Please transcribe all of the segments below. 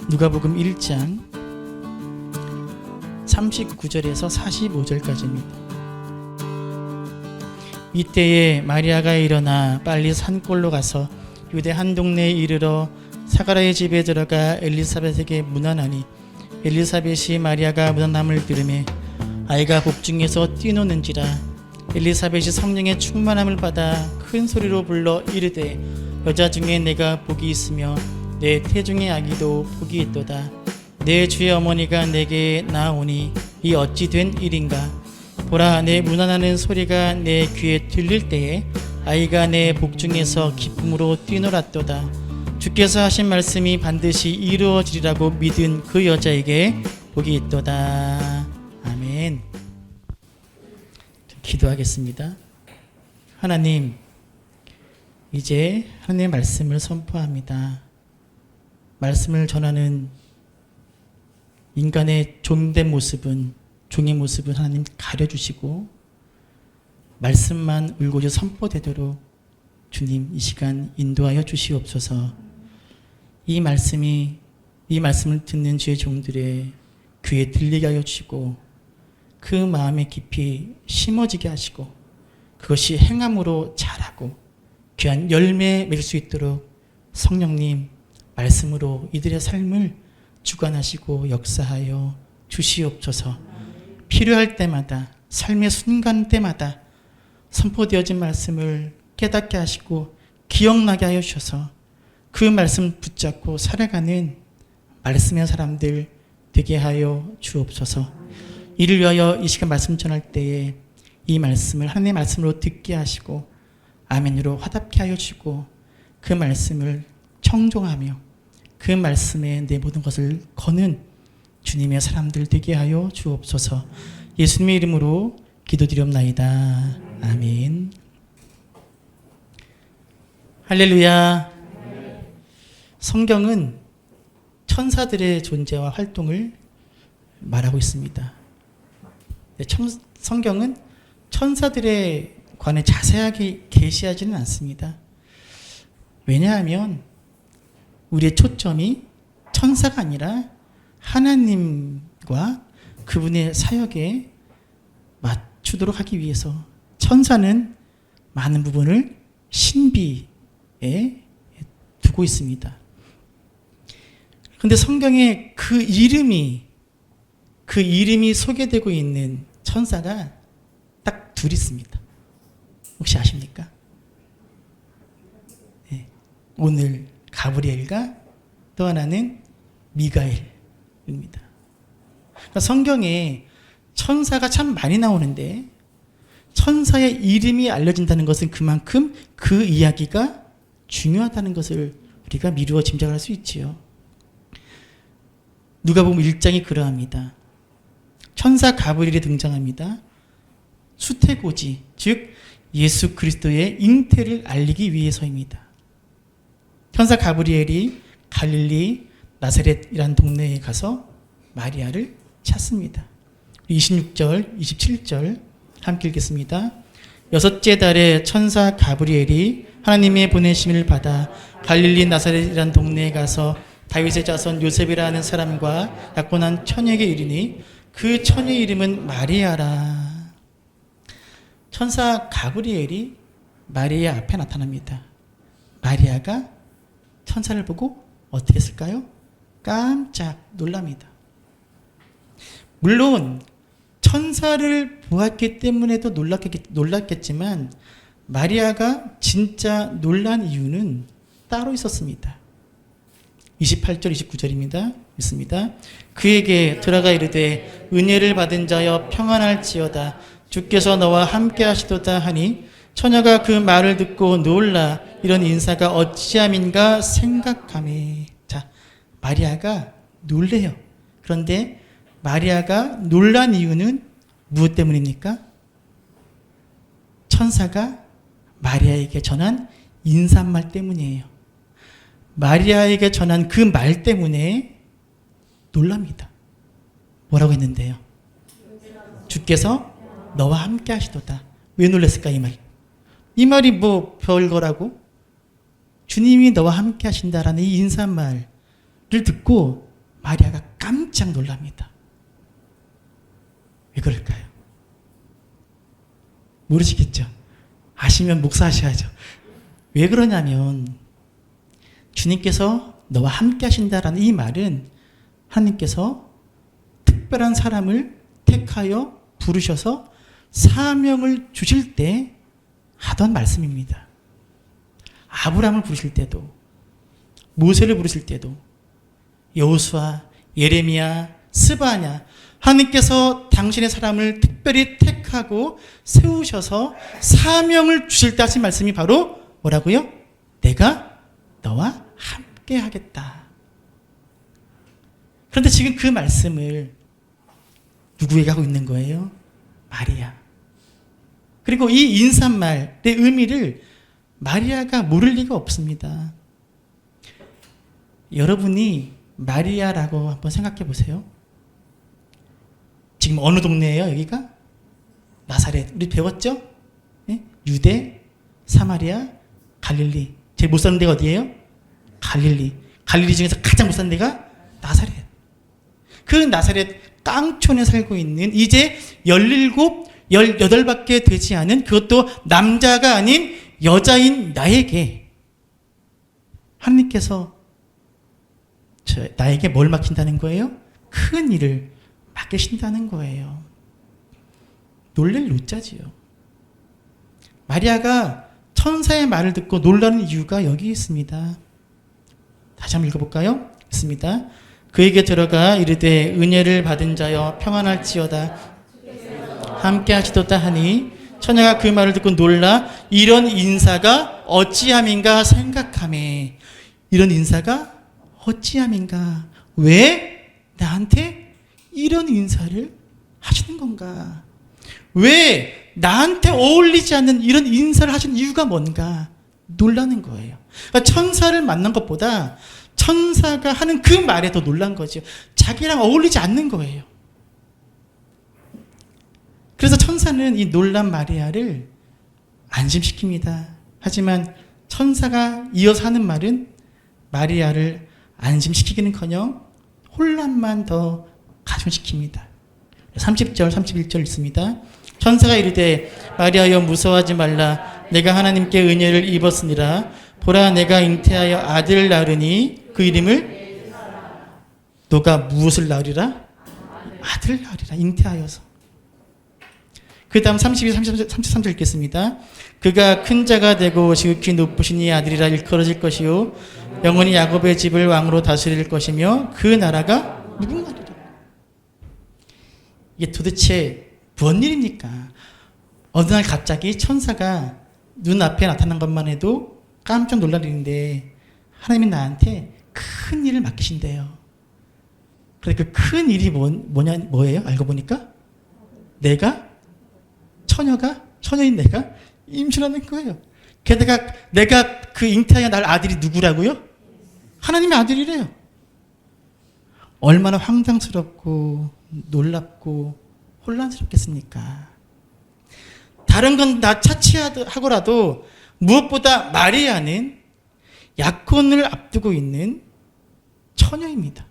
누가복음 1장 39절에서 45절까지입니다. 이때에 마리아가 일어나 빨리 산골로 가서 유대 한 동네에 이르러 사가랴의 집에 들어가 엘리사벳에게 문안하니 엘리사벳이 마리아가 문안함을 들으매 아이가 복중에서 뛰노는지라. 엘리사벳이 성령의 충만함을 받아 큰 소리로 불러 이르되 여자 중에 내가 복이 있으며 내 태중의 아기도 복이 있도다. 내 주의 어머니가 내게 나오니 이 어찌 된 일인가. 보라, 내 문안하는 소리가 내 귀에 들릴 때에 아이가 내 복중에서 기쁨으로 뛰놀았도다. 주께서 하신 말씀이 반드시 이루어지리라고 믿은 그 여자에게 복이 있도다. 아멘. 기도하겠습니다. 하나님, 이제 하나님의 말씀을 선포합니다. 말씀을 전하는 인간의 종된 모습은, 종의 모습은 하나님 가려주시고 말씀만 울고자 선포되도록 주님 이 시간 인도하여 주시옵소서. 이 말씀을 듣는 주의 종들의 귀에 들리게 하여 주시고 그 마음에 깊이 심어지게 하시고 그것이 행함으로 자라고 귀한 열매 맺을 수 있도록 성령님 말씀으로 이들의 삶을 주관하시고 역사하여 주시옵소서. 필요할 때마다 삶의 순간 때마다 선포되어진 말씀을 깨닫게 하시고 기억나게 하여 주셔서 그 말씀 붙잡고 살아가는 말씀의 사람들 되게 하여 주옵소서. 이를 위하여 이 시간 말씀 전할 때에 이 말씀을 하나님의 말씀으로 듣게 하시고 아멘으로 화답케 하여 주시고 그 말씀을 청종하며 그 말씀에 내 모든 것을 거는 주님의 사람들 되게 하여 주옵소서. 예수님의 이름으로 기도드리옵나이다. 아멘. 할렐루야. 성경은 천사들의 존재와 활동을 말하고 있습니다. 성경은 천사들에 관해 자세하게 계시하지는 않습니다. 왜냐하면 우리의 초점이 천사가 아니라 하나님과 그분의 사역에 맞추도록 하기 위해서 천사는 많은 부분을 신비에 두고 있습니다. 그런데 성경에 그 이름이 소개되고 있는 천사가 딱 둘 있습니다. 혹시 아십니까? 네. 오늘 가브리엘과 또 하나는 미가엘입니다. 그러니까 성경에 천사가 참 많이 나오는데 천사의 이름이 알려진다는 것은 그만큼 그 이야기가 중요하다는 것을 우리가 미루어 짐작할 수 있지요. 누가복음 1장이 그러합니다. 천사 가브리엘이 등장합니다. 수태고지, 즉 예수 그리스도의 잉태를 알리기 위해서입니다. 천사 가브리엘이 갈릴리 나사렛이라는 동네에 가서 마리아를 찾습니다. 26절, 27절 함께 읽겠습니다. 여섯째 달에 천사 가브리엘이 하나님의 보내심을 받아 갈릴리 나사렛이라는 동네에 가서 다윗의 자손 요셉이라는 사람과 약혼한 처녀에게 이르니 그 처녀의 이름은 마리아라. 천사 가브리엘이 마리아 앞에 나타납니다. 마리아가 천사를 보고 어떻게 했을까요? 깜짝 놀랍니다. 물론 천사를 보았기 때문에도 놀랐겠지만 마리아가 진짜 놀란 이유는 따로 있었습니다. 28절 29절입니다. 있습니다. 그에게 들어가 이르되 은혜를 받은 자여 평안할지어다. 주께서 너와 함께 하시도다 하니 처녀가 그 말을 듣고 놀라 이런 인사가 어찌함인가 생각하매. 자, 마리아가 놀래요. 그런데 마리아가 놀란 이유는 무엇 때문입니까? 천사가 마리아에게 전한 인사말 때문이에요. 마리아에게 전한 그 말 때문에 놀랍니다. 뭐라고 했는데요? 주께서 너와 함께 하시도다. 왜 놀랐을까 이 말? 이 말이 뭐 별거라고? 주님이 너와 함께 하신다라는 이 인사말을 듣고 마리아가 깜짝 놀랍니다. 왜 그럴까요? 모르시겠죠? 아시면 목사하셔야죠. 왜 그러냐면 주님께서 너와 함께 하신다라는 이 말은 하나님께서 특별한 사람을 택하여 부르셔서 사명을 주실 때 하던 말씀입니다. 아브라함을 부르실 때도, 모세를 부르실 때도, 여호수아, 예레미야, 스바냐, 하나님께서 당신의 사람을 특별히 택하고 세우셔서 사명을 주실 때 하신 말씀이 바로 뭐라고요? 내가 너와 함께 하겠다. 그런데 지금 그 말씀을 누구에게 하고 있는 거예요? 마리아. 그리고 이 인사말의 의미를 마리아가 모를 리가 없습니다. 여러분이 마리아라고 한번 생각해 보세요. 지금 어느 동네예요, 여기가? 나사렛. 우리 배웠죠? 네? 유대, 사마리아, 갈릴리. 제일 못 사는 데가 어디예요? 갈릴리. 갈릴리 중에서 가장 못 사는 데가 나사렛. 그 나사렛 깡촌에 살고 있는 이제 17, 18밖에 되지 않은, 그것도 남자가 아닌 여자인 나에게 하나님께서 나에게 뭘 맡긴다는 거예요? 큰 일을 맡기신다는 거예요. 놀랄 노자지요. 마리아가 천사의 말을 듣고 놀라는 이유가 여기 있습니다. 다시 한번 읽어볼까요? 있습니다. 그에게 들어가 이르되 은혜를 받은 자여 평안할지어다 함께 하시도다 하니 처녀가 그 말을 듣고 놀라 이런 인사가 어찌함인가 생각하매. 이런 인사가 어찌함인가, 왜 나한테 이런 인사를 하시는 건가, 왜 나한테 어울리지 않는 이런 인사를 하시는 이유가 뭔가 놀라는 거예요. 그러니까 천사를 만난 것보다 천사가 하는 그 말에 더 놀란 거죠. 자기랑 어울리지 않는 거예요. 그래서 천사는 이 놀란 마리아를 안심시킵니다. 하지만 천사가 이어서 하는 말은 마리아를 안심시키기는커녕 혼란만 더 가중시킵니다. 30절, 31절 있습니다. 천사가 이르되 마리아여 무서워하지 말라. 내가 하나님께 은혜를 입었으니라. 보라 내가 잉태하여 아들을 낳으니 그 이름을 너가 무엇을 낳으리라? 아들을 낳으리라. 잉태하여서. 그 다음 32, 33절 읽겠습니다. 그가 큰 자가 되고 지극히 높으시니 아들이라 일컬어질 것이요 영원히 야곱의 집을 왕으로 다스릴 것이며 그 나라가 무궁하리라. 이게 도대체 무슨 일입니까? 어느 날 갑자기 천사가 눈앞에 나타난 것만 해도 깜짝 놀랄 일인데 하나님이 나한테 큰 일을 맡기신대요. 그런데 그 큰 일이 뭐예요? 알고 보니까 처녀인 내가 임신하는 거예요. 게다가 내가 그 잉태하여 날 아들이 누구라고요? 하나님의 아들이래요. 얼마나 황당스럽고 놀랍고 혼란스럽겠습니까? 다른 건 다 차치하고라도 무엇보다 마리아는 약혼을 앞두고 있는 처녀입니다.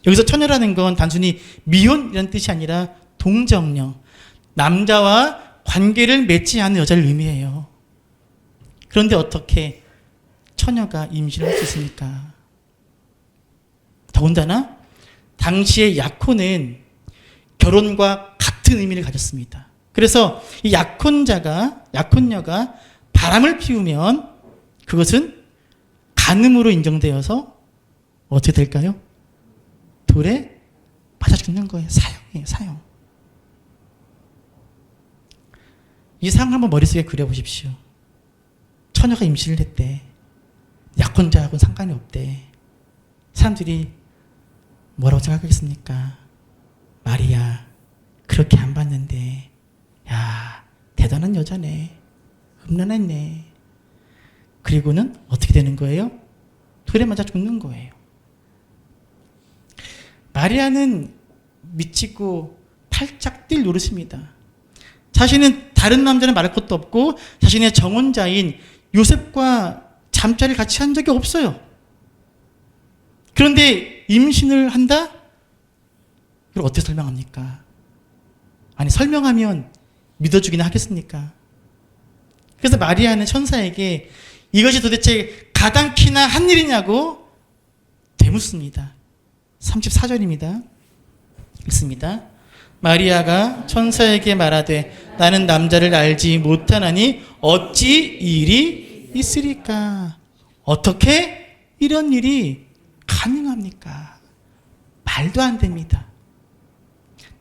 여기서 처녀라는 건 단순히 미혼이라는 뜻이 아니라 동정녀, 남자와 관계를 맺지 않은 여자를 의미해요. 그런데 어떻게 처녀가 임신할 수 있습니까? 더군다나 당시의 약혼은 결혼과 같은 의미를 가졌습니다. 그래서 이 약혼녀가 바람을 피우면 그것은 간음으로 인정되어서 어떻게 될까요? 돌에 맞아 죽는 거예요. 사형이에요, 사형. 이 상황을 한번 머릿속에 그려보십시오. 처녀가 임신을 했대. 약혼자하고는 상관이 없대. 사람들이 뭐라고 생각하겠습니까? 마리아, 그렇게 안 봤는데, 야, 대단한 여자네. 음란했네. 그리고는 어떻게 되는 거예요? 돌에 맞아 죽는 거예요. 마리아는 미치고 팔짝 뛸 노릇입니다. 자신은 다른 남자는 말할 것도 없고 자신의 정혼자인 요셉과 잠자리를 같이 한 적이 없어요. 그런데 임신을 한다? 이걸 어떻게 설명합니까? 아니, 설명하면 믿어주기나 하겠습니까? 그래서 마리아는 천사에게 이것이 도대체 가당키나 한 일이냐고 되묻습니다. 34절입니다. 읽습니다. 마리아가 천사에게 말하되 나는 남자를 알지 못하나니 어찌 이 일이 있으리까? 어떻게 이런 일이 가능합니까? 말도 안 됩니다.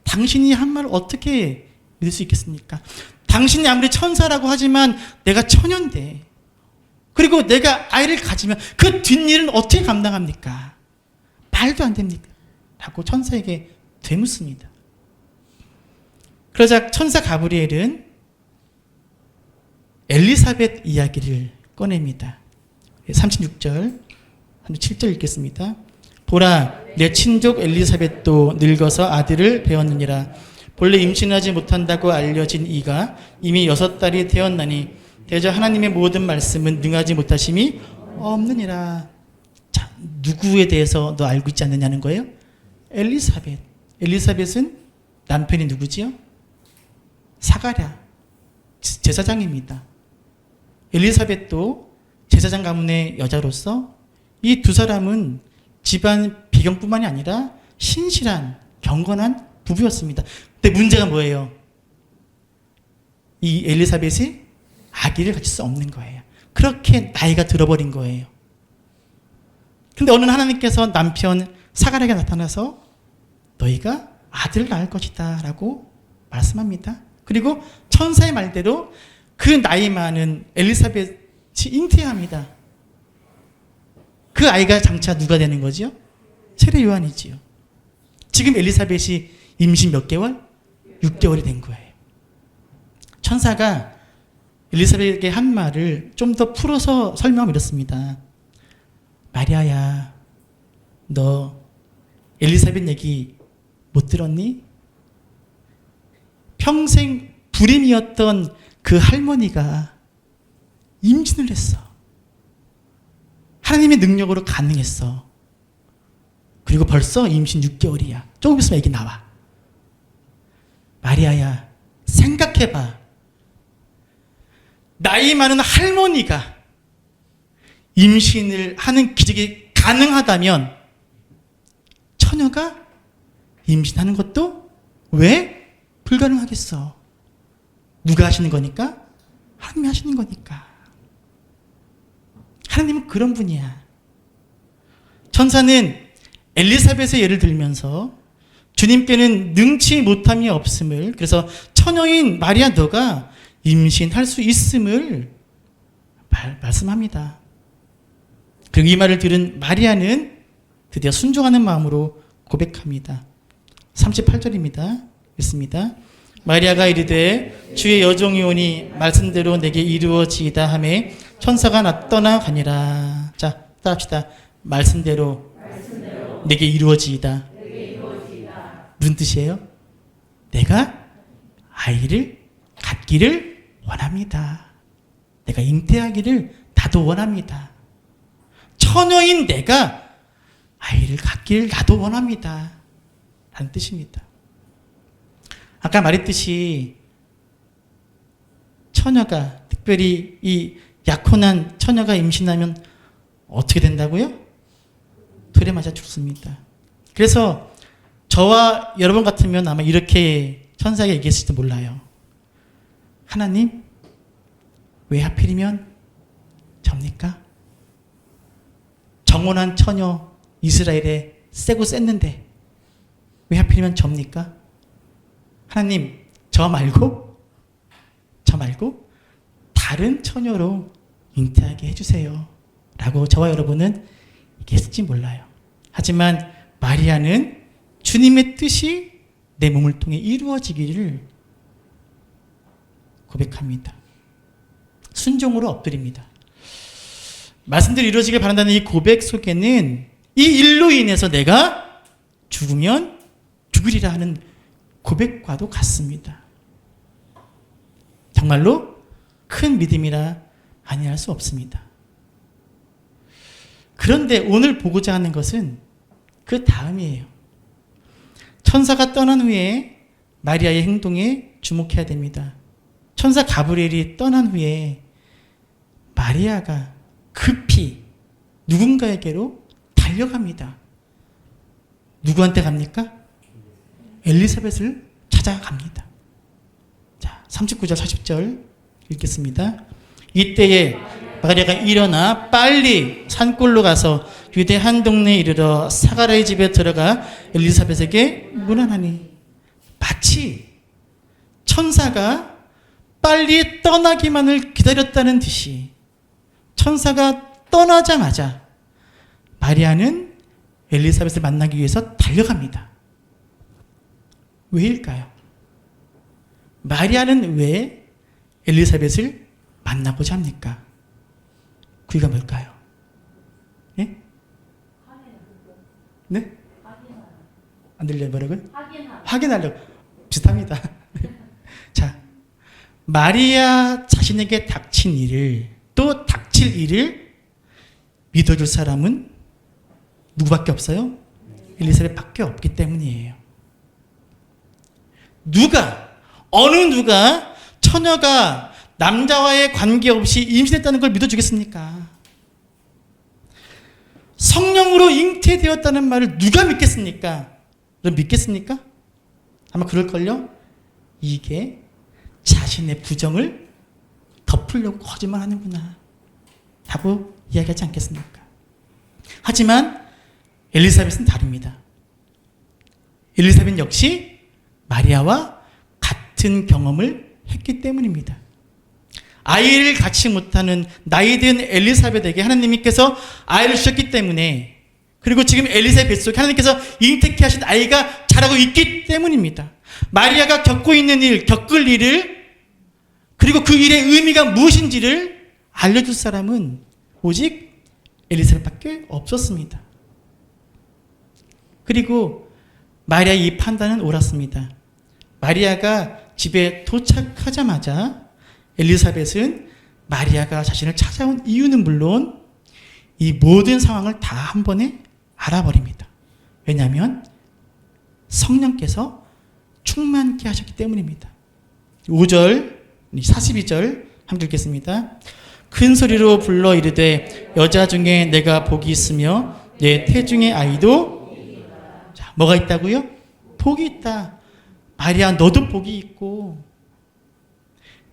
당신이 한 말을 어떻게 믿을 수 있겠습니까? 당신이 아무리 천사라고 하지만 내가 처녀인데, 그리고 내가 아이를 가지면 그 뒷일은 어떻게 감당합니까? 말도 안 됩니까? 라고 천사에게 되묻습니다. 그러자 천사 가브리엘은 엘리사벳 이야기를 꺼냅니다. 36절, 37절 읽겠습니다. 보라, 내 친족 엘리사벳도 늙어서 아들을 배웠느니라. 본래 임신하지 못한다고 알려진 이가 이미 6달이 되었나니 대저 하나님의 모든 말씀은 능하지 못하심이 없느니라. 자, 누구에 대해서 너 알고 있지 않느냐는 거예요? 엘리사벳. 엘리사벳은 남편이 누구지요? 사가랴, 제사장입니다. 엘리사벳도 제사장 가문의 여자로서 이 두 사람은 집안 배경뿐만이 아니라 신실한 경건한 부부였습니다. 근데 문제가 뭐예요? 이 엘리사벳이 아기를 가질 수 없는 거예요. 그렇게 나이가 들어버린 거예요. 근데 어느 날 하나님께서 남편 사가랴에게 나타나서 너희가 아들을 낳을 것이다 라고 말씀합니다. 그리고 천사의 말대로 그 나이 많은 엘리사벳이 잉태합니다. 그 아이가 장차 누가 되는 거지요? 세례 요한이지요. 지금 엘리사벳이 임신 몇 개월? 6개월이 된 거예요. 천사가 엘리사벳에게 한 말을 좀 더 풀어서 설명하면 이렇습니다. 마리아야, 너 엘리사벳 얘기 못 들었니? 평생 불임이었던 그 할머니가 임신을 했어. 하나님의 능력으로 가능했어. 그리고 벌써 임신 6개월이야. 조금 있으면 애기 나와. 마리아야, 생각해봐. 나이 많은 할머니가 임신을 하는 기적이 가능하다면 처녀가 임신하는 것도 왜 불가능하겠어? 누가 하시는 거니까? 하나님이 하시는 거니까. 하나님은 그런 분이야. 천사는 엘리사벳의 예를 들면서 주님께는 능치 못함이 없음을, 그래서 처녀인 마리아 너가 임신할 수 있음을 말씀합니다. 그리고 이 말을 들은 마리아는 드디어 순종하는 마음으로 고백합니다. 38절입니다. 읽습니다. 마리아가 이르되 주의 여종이 오니 말씀대로 내게 이루어지이다 하매 천사가 떠나가니라. 자, 따라합시다. 말씀대로 내게 이루어지이다. 무슨 뜻이에요? 내가 아이를 갖기를 원합니다. 내가 잉태하기를 나도 원합니다. 처녀인 내가 아이를 갖기를 나도 원합니다. 라는 뜻입니다. 아까 말했듯이 처녀가, 특별히 이 약혼한 처녀가 임신하면 어떻게 된다고요? 돌에 맞아 죽습니다. 그래서 저와 여러분 같으면 아마 이렇게 천사에게 얘기했을지 몰라요. 하나님, 왜 하필이면 접니까? 정혼한 처녀 이스라엘에 세고 셌는데 왜 하필이면 접니까? 하나님, 저 말고 다른 처녀로 잉태하게 해주세요. 라고 저와 여러분은 얘기했을지 몰라요. 하지만 마리아는 주님의 뜻이 내 몸을 통해 이루어지기를 고백합니다. 순종으로 엎드립니다. 말씀대로 이루어지길 바란다는 이 고백 속에는 이 일로 인해서 내가 죽으면 죽으리라 하는 고백과도 같습니다. 정말로 큰 믿음이라 아니할 수 없습니다. 그런데 오늘 보고자 하는 것은 그 다음이에요. 천사가 떠난 후에 마리아의 행동에 주목해야 됩니다. 천사 가브리엘이 떠난 후에 마리아가 급히 누군가에게로 달려갑니다. 누구한테 갑니까? 엘리사벳을 찾아갑니다. 자, 39절, 40절 읽겠습니다. 이때에 마리아가 일어나 빨리 산골로 가서 유대 한 동네에 이르러 사가랴의 집에 들어가 엘리사벳에게 문안하니, 마치 천사가 빨리 떠나기만을 기다렸다는 듯이 천사가 떠나자마자 마리아는 엘리사벳을 만나기 위해서 달려갑니다. 왜일까요? 마리아는 왜 엘리사벳을 만나고자 합니까? 그 이유가 뭘까요? 예? 네? 안 들려요? 뭐라고요? 확인하려고. 비슷합니다. 자, 마리아 자신에게 닥친 일을, 또 닥칠 일을 믿어줄 사람은 누구밖에 없어요? 엘리사벳밖에 없기 때문이에요. 어느 누가 처녀가 남자와의 관계없이 임신했다는 걸 믿어주겠습니까? 성령으로 잉태되었다는 말을 누가 믿겠습니까? 여러분 믿겠습니까? 아마 그럴걸요? 이게 자신의 부정을 덮으려고 거짓말하는구나 하고 이야기하지 않겠습니까? 하지만 엘리사벳은 다릅니다. 엘리사벳 역시 마리아와 같은 경험을 했기 때문입니다. 아이를 갖지 못하는 나이든 엘리사벳에게 하나님께서 아이를 주셨기 때문에, 그리고 지금 엘리사벳 뱃속에 하나님께서 잉태케 하신 아이가 자라고 있기 때문입니다. 마리아가 겪고 있는 일, 겪을 일을, 그리고 그 일의 의미가 무엇인지를 알려줄 사람은 오직 엘리사벳밖에 없었습니다. 그리고 마리아의 이 판단은 옳았습니다. 마리아가 집에 도착하자마자 엘리사벳은 마리아가 자신을 찾아온 이유는 물론 이 모든 상황을 다 한 번에 알아버립니다. 왜냐하면 성령께서 충만케 하셨기 때문입니다. 5절, 42절 함께 읽겠습니다. 큰 소리로 불러 이르되 여자 중에 내가 복이 있으며 내 태중의 아이도, 자, 뭐가 있다고요? 복이 있다. 마리아, 너도 복이 있고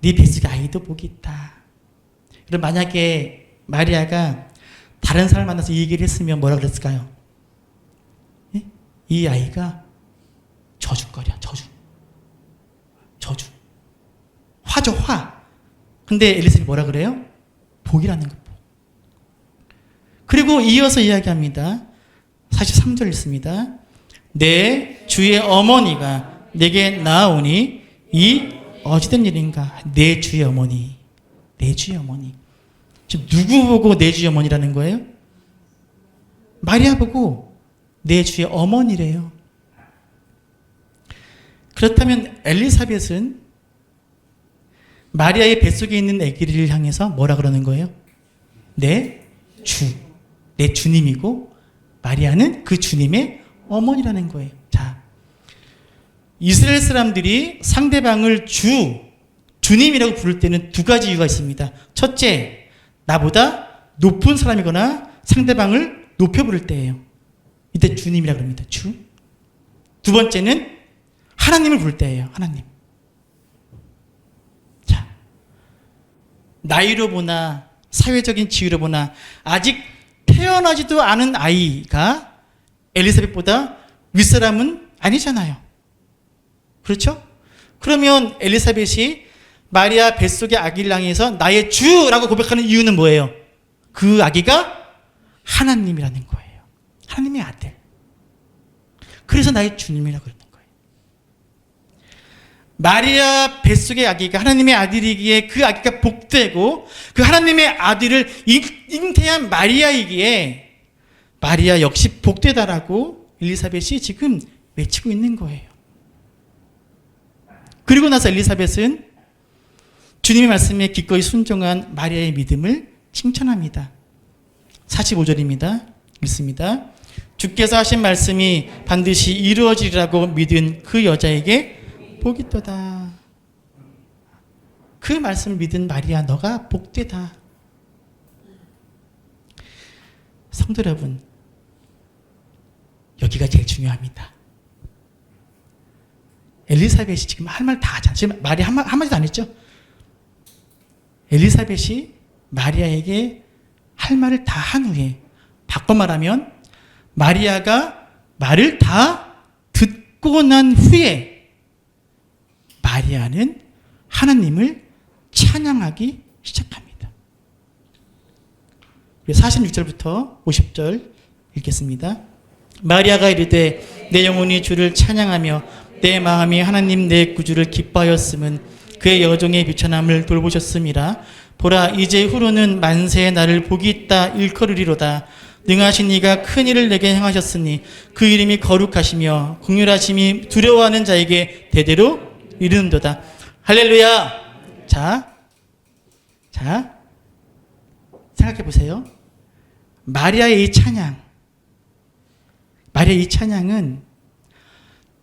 네 뱃속에 아이도 복이 있다. 그럼 만약에 마리아가 다른 사람을 만나서 이 얘기를 했으면 뭐라 그랬을까요? 예? 이 아이가 저주거리야. 저주. 화죠, 화. 근데 엘리사벳이 뭐라 그래요? 복이라는 거, 복. 그리고 이어서 이야기합니다. 43절 읽습니다. 내 주의 어머니가 내게 나아오니 이 어찌된 일인가? 내 주의 어머니. 내 주의 어머니. 지금 누구 보고 내 주의 어머니라는 거예요? 마리아 보고 내 주의 어머니래요. 그렇다면 엘리사벳은 마리아의 뱃속에 있는 아기를 향해서 뭐라 그러는 거예요? 내 주님이고 마리아는 그 주님의 어머니라는 거예요. 자, 이스라엘 사람들이 상대방을 주님이라고 부를 때는 두 가지 이유가 있습니다. 첫째, 나보다 높은 사람이거나 상대방을 높여 부를 때예요. 이때 주님이라고 합니다. 주. 두 번째는 하나님을 부를 때예요. 하나님. 자, 나이로 보나 사회적인 지위로 보나 아직 태어나지도 않은 아이가 엘리사벳보다 윗사람은 아니잖아요. 그렇죠? 그러면 엘리사벳이 마리아 뱃속의 아기를 향해서 나의 주라고 고백하는 이유는 뭐예요? 그 아기가 하나님이라는 거예요. 하나님의 아들. 그래서 나의 주님이라고 그러는 거예요. 마리아 뱃속의 아기가 하나님의 아들이기에 그 아기가 복되고 그 하나님의 아들을 잉태한 마리아이기에 마리아 역시 복되다라고 엘리사벳이 지금 외치고 있는 거예요. 그리고 나서 엘리사벳은 주님의 말씀에 기꺼이 순종한 마리아의 믿음을 칭찬합니다. 45절입니다. 읽습니다. 주께서 하신 말씀이 반드시 이루어지리라고 믿은 그 여자에게 복이 있도다. 그 말씀을 믿은 마리아, 너가 복되다. 성도 여러분, 여기가 제일 중요합니다. 엘리사벳이 지금 할 말 다 하잖아요. 지금 마리아 한마디도 안 했죠? 엘리사벳이 마리아에게 할 말을 다 한 후에, 바꿔 말하면 마리아가 말을 다 듣고 난 후에 마리아는 하나님을 찬양하기 시작합니다. 46절부터 50절 읽겠습니다. 마리아가 이르되 내 영혼이 주를 찬양하며 내 마음이 하나님 내 구주를 기뻐하였음은 그의 여종의 비천함을 돌보셨음이라. 보라, 이제 후로는 만세의 나를 복이 있다 일컬으리로다. 능하신 이가 큰 일을 내게 행하셨으니 그 이름이 거룩하시며 긍휼하심이 두려워하는 자에게 대대로 이르는도다. 할렐루야. 자, 생각해 보세요. 마리아의 이 찬양은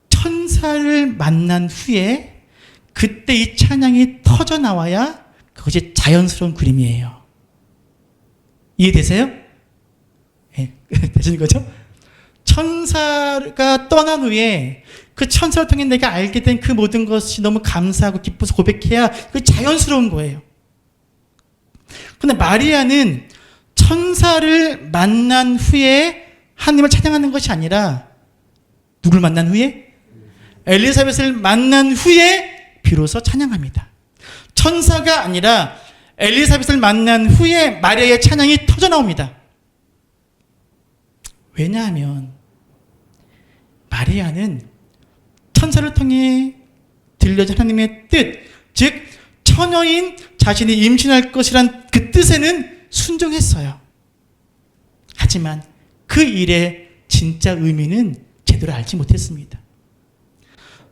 천사를 만난 후에 그때 이 찬양이 터져 나와야 그것이 자연스러운 그림이에요. 이해되세요? 네, 되시는 거죠? 천사가 떠난 후에 그 천사를 통해 내가 알게 된 그 모든 것이 너무 감사하고 기뻐서 고백해야 그 자연스러운 거예요. 그런데 마리아는 천사를 만난 후에 하나님을 찬양하는 것이 아니라 누굴 만난 후에? 엘리사벳을 만난 후에 비로소 찬양합니다. 천사가 아니라 엘리사벳을 만난 후에 마리아의 찬양이 터져 나옵니다. 왜냐하면 마리아는 천사를 통해 들려진 하나님의 뜻, 즉 처녀인 자신이 임신할 것이란 그 뜻에는 순종했어요. 하지만 그 일의 진짜 의미는 제대로 알지 못했습니다.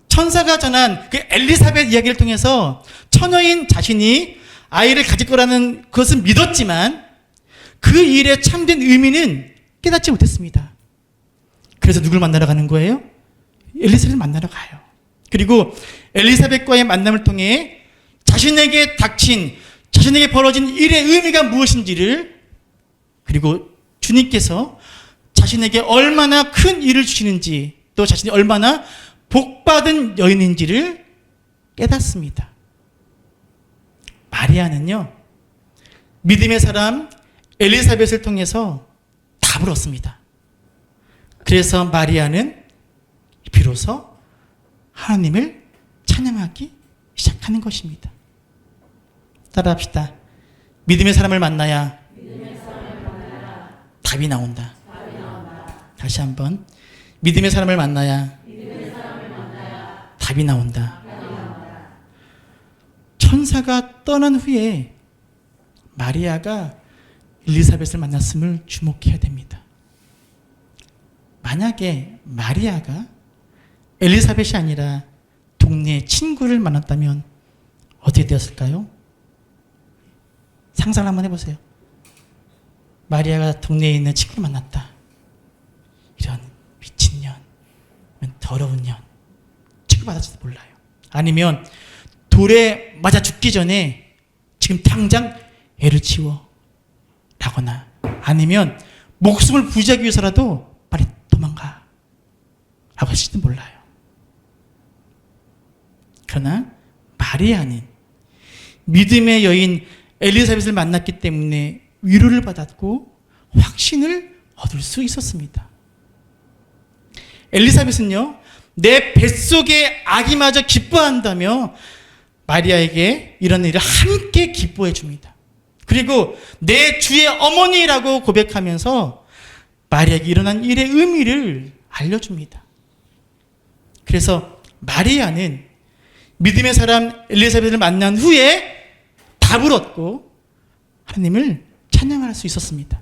천사가 전한 그 엘리사벳 이야기를 통해서 처녀인 자신이 아이를 가질 거라는 것은 믿었지만 그 일의 참된 의미는 깨닫지 못했습니다. 그래서 누굴 만나러 가는 거예요? 엘리사벳을 만나러 가요. 그리고 엘리사벳과의 만남을 통해 자신에게 닥친, 자신에게 벌어진 일의 의미가 무엇인지를, 그리고 주님께서 자신에게 얼마나 큰 일을 주시는지, 또 자신이 얼마나 복받은 여인인지를 깨닫습니다. 마리아는요, 믿음의 사람 엘리사벳을 통해서 답을 얻습니다. 그래서 마리아는 비로소 하나님을 찬양하기 시작하는 것입니다. 따라합시다. 믿음의 사람을 만나야 답이 나온다. 다시 한번. 믿음의 사람을 만나야 답이 나온다. 천사가 떠난 후에 마리아가 엘리사벳을 만났음을 주목해야 됩니다. 만약에 마리아가 엘리사벳이 아니라 동네 친구를 만났다면 어떻게 되었을까요? 상상을 한번 해보세요. 마리아가 동네에 있는 친구를 만났다. 이런 미친년, 더러운 년, 취급받았지도 몰라요. 아니면 돌에 맞아 죽기 전에 지금 당장 애를 치워 라거나, 아니면 목숨을 부지하기 위해서라도 빨리 도망가 라고 할지도 몰라요. 그러나 마리아는 믿음의 여인 엘리사벳을 만났기 때문에 위로를 받았고 확신을 얻을 수 있었습니다. 엘리사벳은요, 내 뱃속에 아기마저 기뻐한다며 마리아에게 이런 일을 함께 기뻐해 줍니다. 그리고 내 주의 어머니라고 고백하면서 마리아에게 일어난 일의 의미를 알려줍니다. 그래서 마리아는 믿음의 사람 엘리사벳을 만난 후에 답을 얻고 하나님을 찬양할 수 있었습니다.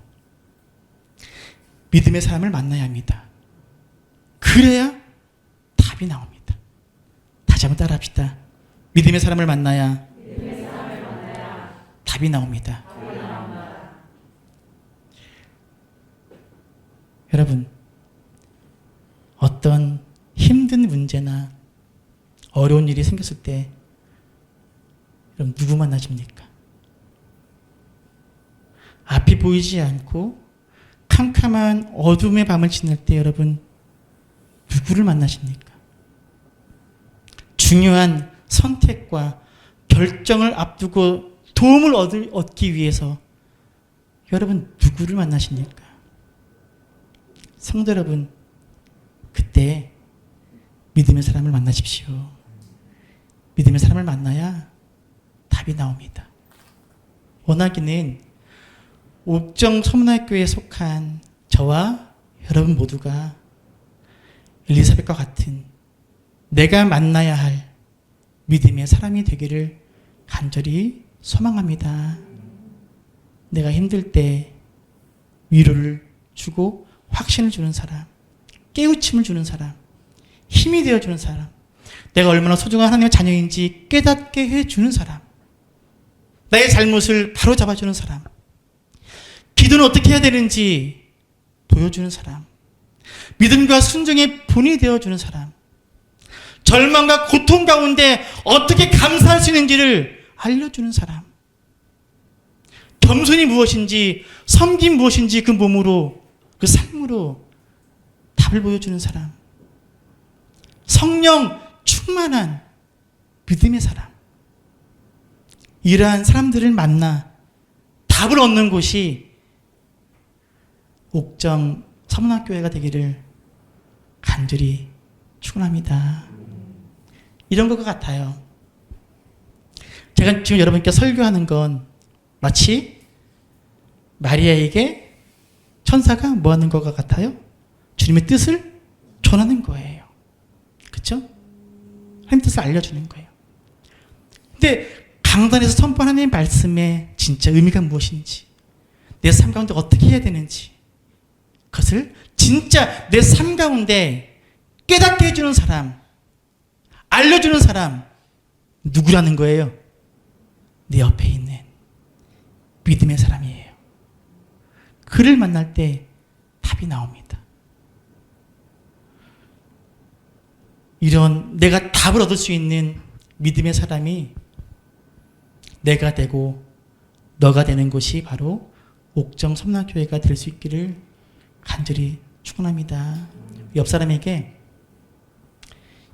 믿음의 사람을 만나야 합니다. 그래야 답이 나옵니다. 다시 한번 따라합시다. 믿음의 사람을 만나야 답이 나옵니다. 여러분, 어떤 힘든 문제나 어려운 일이 생겼을 때 여러분 누구 만나십니까? 앞이 보이지 않고 캄캄한 어둠의 밤을 지낼 때 여러분 누구를 만나십니까? 중요한 선택과 결정을 앞두고 도움을 얻기 위해서 여러분 누구를 만나십니까? 성도 여러분, 그때 믿음의 사람을 만나십시오. 믿음의 사람을 만나야 답이 나옵니다. 원하기는 옥정 서문학교에 속한 저와 여러분 모두가 엘리사벳과 같은 내가 만나야 할 믿음의 사람이 되기를 간절히 소망합니다. 내가 힘들 때 위로를 주고 확신을 주는 사람, 깨우침을 주는 사람, 힘이 되어주는 사람, 내가 얼마나 소중한 하나님의 자녀인지 깨닫게 해주는 사람, 나의 잘못을 바로잡아주는 사람, 기도는 어떻게 해야 되는지 보여주는 사람, 믿음과 순종의 본이 되어주는 사람, 절망과 고통 가운데 어떻게 감사할 수 있는지를 알려주는 사람, 겸손이 무엇인지, 섬김 무엇인지 그 몸으로, 그 삶으로 답을 보여주는 사람, 성령 충만한 믿음의 사람, 이러한 사람들을 만나 답을 얻는 곳이 옥정 서문학교회가 되기를 간절히 축원합니다. 이런 것 같아요. 제가 지금 여러분께 설교하는 건 마치 마리아에게 천사가 뭐 하는 것과 같아요? 주님의 뜻을 전하는 거예요. 그렇죠? 하나님 뜻을 알려주는 거예요. 근데 강단에서 선포한 하나님의 말씀의 진짜 의미가 무엇인지, 내 삶 가운데 어떻게 해야 되는지, 그것을 진짜 내 삶 가운데 깨닫게 해주는 사람, 알려주는 사람, 누구라는 거예요? 내 옆에 있는 믿음의 사람이에요. 그를 만날 때 답이 나옵니다. 이런 내가 답을 얻을 수 있는 믿음의 사람이 내가 되고 너가 되는 곳이 바로 옥정 서문학교회가 될 수 있기를 간절히 축원합니다. 옆 사람에게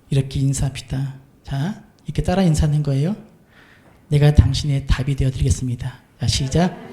이렇게 인사합시다. 자, 이렇게 따라 인사하는 거예요. 내가 당신의 답이 되어드리겠습니다. 자, 시작.